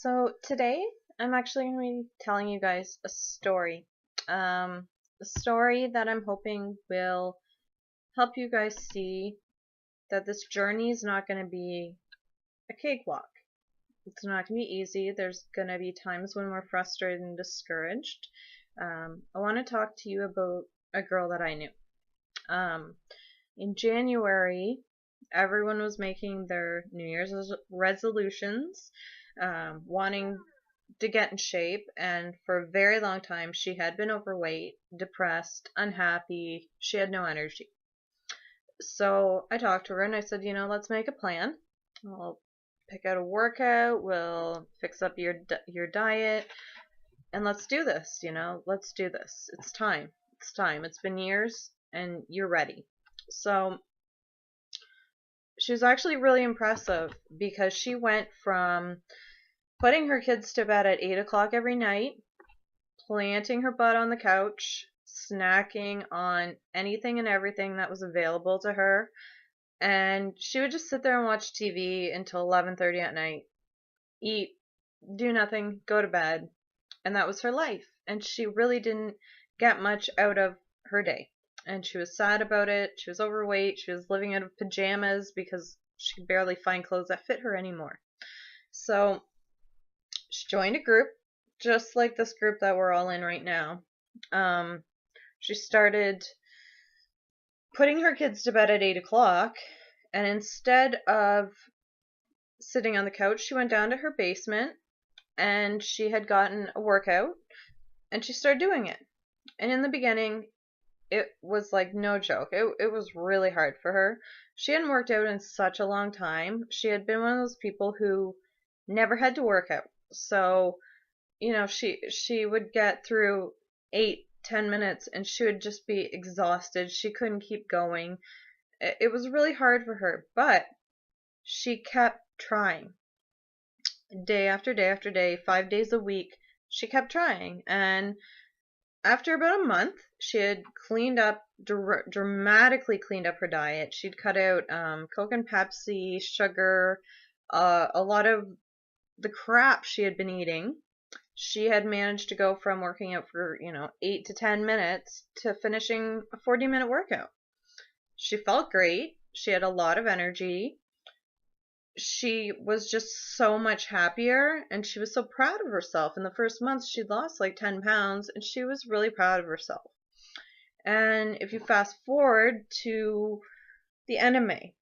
So today I'm actually going to be telling you guys a story. A story that I'm hoping will help you guys see that this journey is not going to be a cakewalk. It's not going to be easy. There's going to be times when we're frustrated and discouraged. I want to talk to you about a girl that I knew. In January, everyone was making their New Year's resolutions, wanting to get in shape, and for a very long time she had been overweight, depressed, unhappy. She had no energy. So I talked to her and I said, let's make a plan. We'll pick out a workout, we'll fix up your diet, and let's do this, let's do this. It's time. It's time. It's been years and you're ready. So she was actually really impressive because she went from putting her kids to bed at 8 o'clock every night, planting her butt on the couch, snacking on anything and everything that was available to her, and she would just sit there and watch TV until 11:30 at night, eat, do nothing, go to bed, and that was her life. And she really didn't get much out of her day. And she was sad about it. She was overweight. She was living out of pajamas because she could barely find clothes that fit her anymore. So she joined a group just like this group that we're all in right now. She started putting her kids to bed at 8 o'clock, and instead of sitting on the couch, she went down to her basement and she had gotten a workout and she started doing it. And in the beginning, it was like no joke. It was really hard for her. She hadn't worked out in such a long time. She had been one of those people who never had to work out. So, she would get through 8-10 minutes and she would just be exhausted. She couldn't keep going. It was really hard for her, but she kept trying. Day after day after day, 5 days a week, she kept trying. And after about a month, she had cleaned up, dramatically cleaned up her diet. She'd cut out Coke and Pepsi, sugar, a lot of the crap she had been eating. She had managed to go from working out for, 8 to 10 minutes to finishing a 40-minute workout. She felt great. She had a lot of energy. She was just so much happier, and she was so proud of herself. In the first month, she'd lost like 10 pounds, and she was really proud of herself. And if you fast forward to the end of May,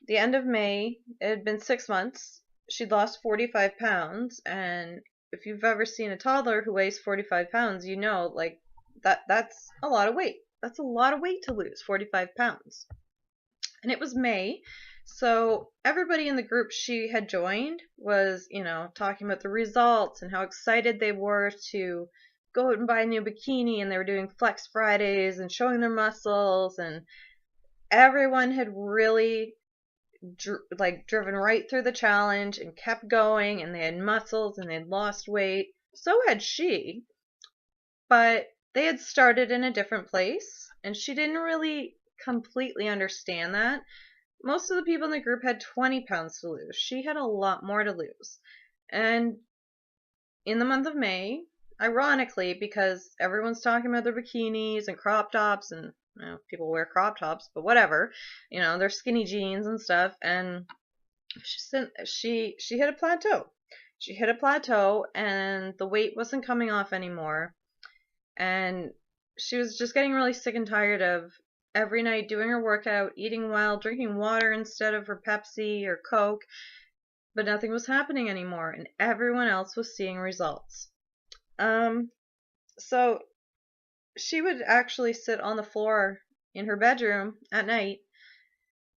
it had been 6 months. She'd lost 45 pounds, and if you've ever seen a toddler who weighs 45 pounds, like that's a lot of weight. That's a lot of weight to lose, 45 pounds. And it was May, so everybody in the group she had joined was, talking about the results and how excited they were to go out and buy a new bikini, and they were doing Flex Fridays and showing their muscles, and everyone had really driven right through the challenge and kept going, and they had muscles and they had lost weight. So had she, but they had started in a different place, and she didn't really completely understand that. Most of the people in the group had 20 pounds to lose. She had a lot more to lose. And in the month of May, ironically, because everyone's talking about their bikinis and crop tops, and people wear crop tops, but whatever, they're skinny jeans and stuff, and she hit a plateau. She hit a plateau, and the weight wasn't coming off anymore. And she was just getting really sick and tired of every night doing her workout, eating well, drinking water instead of her Pepsi or Coke, but nothing was happening anymore, and everyone else was seeing results. So she would actually sit on the floor in her bedroom at night,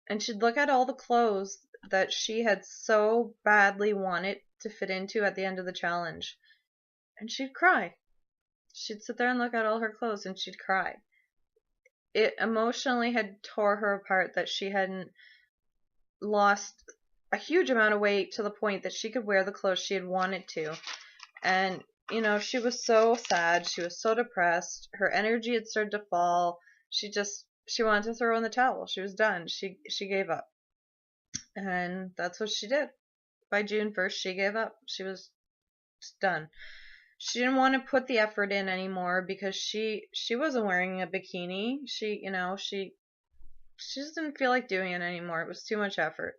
and she'd look at all the clothes that she had so badly wanted to fit into at the end of the challenge, and she'd cry. She'd sit there and look at all her clothes and she'd cry. It emotionally had tore her apart that she hadn't lost a huge amount of weight to the point that she could wear the clothes she had wanted to. And, she was so sad. She was so depressed. Her energy had started to fall. She wanted to throw in the towel. She was done. She gave up. And that's what she did. By June 1st, she gave up. She was It's done. She didn't want to put the effort in anymore because she wasn't wearing a bikini. She just didn't feel like doing it anymore. It was too much effort.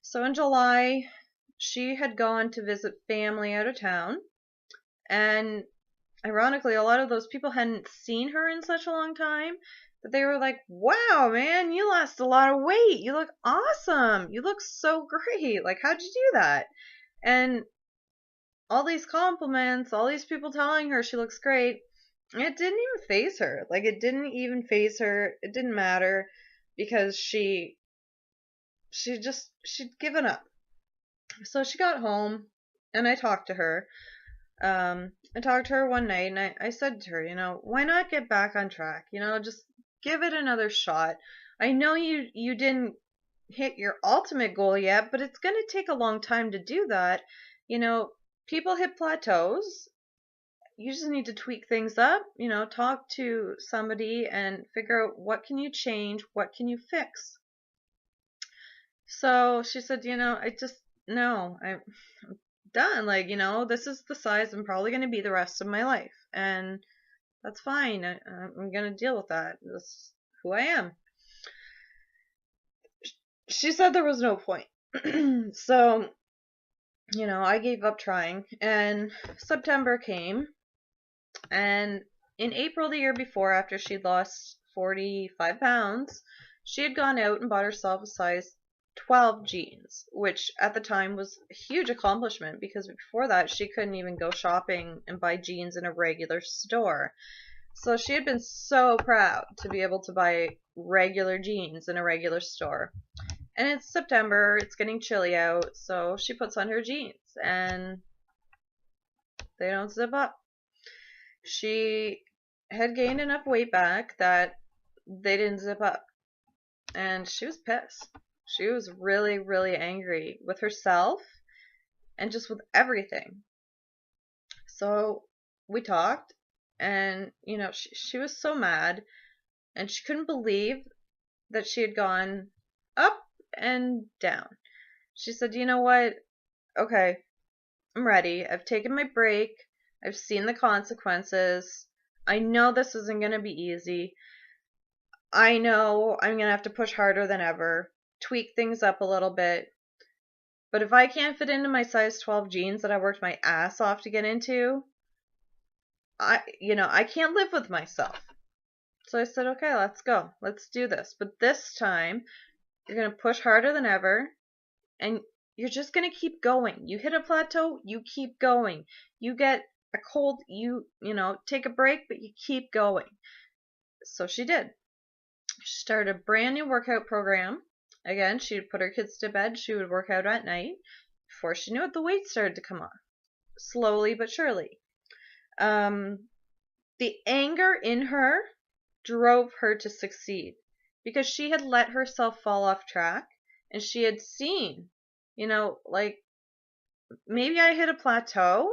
So in July, she had gone to visit family out of town, and ironically, a lot of those people hadn't seen her in such a long time that they were like, "Wow, man, you lost a lot of weight. You look awesome. You look so great. Like, how'd you do that?" And all these compliments, all these people telling her she looks great, it didn't even faze her. Like, it didn't even faze her. It didn't matter because she'd given up. So she got home and I talked to her. I talked to her one night and I said to her, why not get back on track? Just give it another shot. I know you didn't hit your ultimate goal yet, but it's going to take a long time to do that. People hit plateaus. You just need to tweak things up, talk to somebody and figure out what can you change, what can you fix. So she said, no, I'm done. Like, this is the size I'm probably going to be the rest of my life. And that's fine. I'm going to deal with that. That's who I am. She said there was no point. So, I gave up trying. And September came. And in April the year before, after she'd lost 45 pounds, she had gone out and bought herself a size 12 jeans, which at the time was a huge accomplishment because before that she couldn't even go shopping and buy jeans in a regular store. So she had been so proud to be able to buy regular jeans in a regular store. And it's September, it's getting chilly out, so she puts on her jeans and they don't zip up. She had gained enough weight back that they didn't zip up. And she was pissed. She was really, really angry with herself and just with everything. So we talked, and she was so mad, and she couldn't believe that she had gone up and down. She said, "You know what? Okay, I'm ready. I've taken my break. I've seen the consequences. I know this isn't going to be easy. I know I'm going to have to push harder than ever, tweak things up a little bit. But if I can't fit into my size 12 jeans that I worked my ass off to get into, I can't live with myself." So I said, "Okay, let's go. Let's do this. But this time, you're going to push harder than ever, and you're just going to keep going. You hit a plateau, you keep going. You get a cold, you take a break, but you keep going." So she did. She started a brand new workout program. Again, she would put her kids to bed. She would work out at night. Before she knew it, the weight started to come off. Slowly but surely. The anger in her drove her to succeed because she had let herself fall off track and she had seen, like maybe I hit a plateau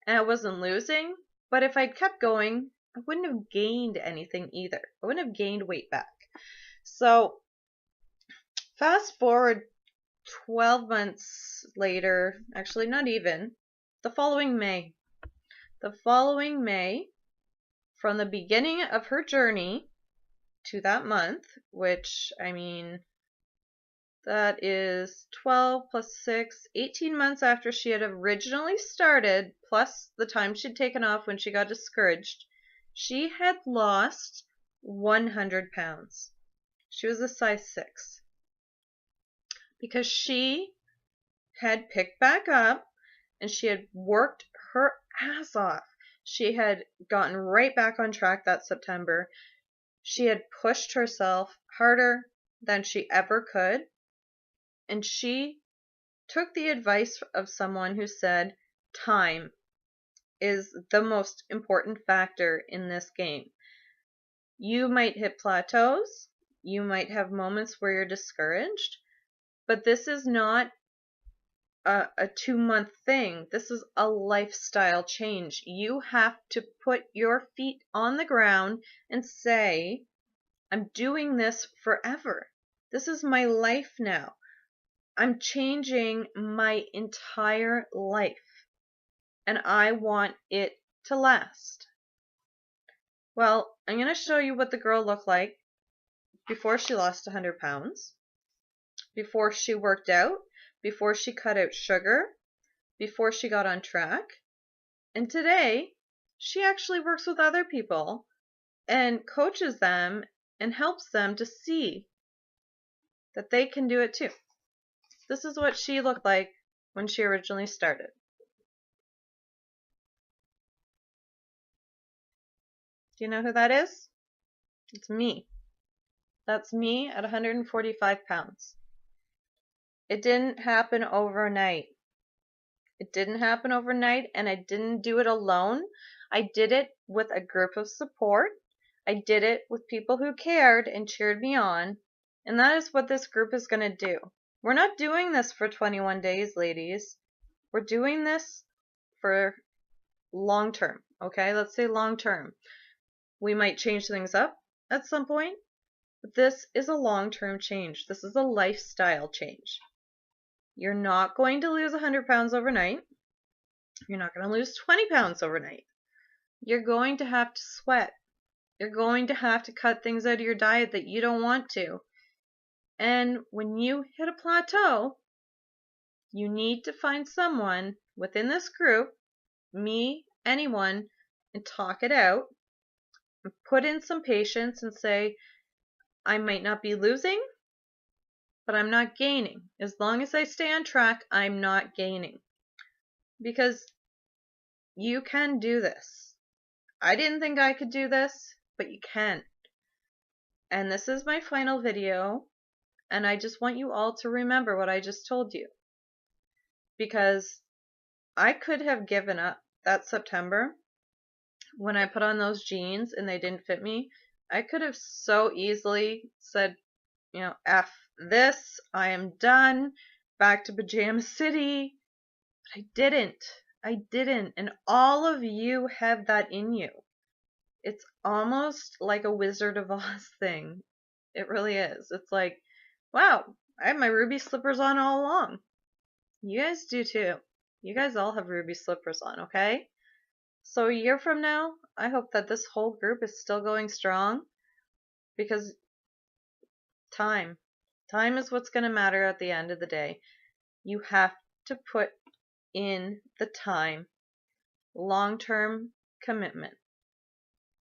and I wasn't losing, but if I'd kept going, I wouldn't have gained anything either. I wouldn't have gained weight back. So fast forward 12 months later, actually not even, the following May, from the beginning of her journey to that month, which, that is 12 plus 6, 18 months after she had originally started, plus the time she'd taken off when she got discouraged, she had lost 100 pounds. She was a size 6. Because she had picked back up and she had worked her ass off. She had gotten right back on track that September. She had pushed herself harder than she ever could. And she took the advice of someone who said, time is the most important factor in this game. You might hit plateaus. You might have moments where you're discouraged. But this is not a 2-month thing. This is a lifestyle change. You have to put your feet on the ground and say, I'm doing this forever. This is my life now. I'm changing my entire life. and I want it to last. Well, I'm going to show you what the girl looked like before she lost 100 pounds, before she worked out, before she cut out sugar, before she got on track. And today, she actually works with other people and coaches them and helps them to see that they can do it too. This is what she looked like when she originally started. Do you know who that is? It's me. That's me at 145 pounds. It didn't happen overnight. It didn't happen overnight, and I didn't do it alone. I did it with a group of support. I did it with people who cared and cheered me on, and that is what this group is going to do. We're not doing this for 21 days, ladies. We're doing this for long term, okay? Let's say long term. We might change things up at some point, but this is a long-term change. This is a lifestyle change. You're not going to lose 100 pounds overnight. You're not going to lose 20 pounds overnight. You're going to have to sweat. You're going to have to cut things out of your diet that you don't want to. And when you hit a plateau, you need to find someone within this group, me, anyone, and talk it out. And put in some patience and say, I might not be losing, but I'm not gaining. As long as I stay on track, I'm not gaining. Because you can do this. I didn't think I could do this, but you can. And this is my final video, and I just want you all to remember what I just told you. Because I could have given up that September when I put on those jeans and they didn't fit me. I could have so easily said, you know, F this, I am done, back to Pajama City. But I didn't. I didn't. And all of you have that in you. It's almost like a Wizard of Oz thing. It really is. It's like, wow, I have my ruby slippers on all along. You guys do too. You guys all have ruby slippers on, okay? So a year from now, I hope that this whole group is still going strong, because time is what's going to matter at the end of the day. You have to put in the time. Long-term commitment.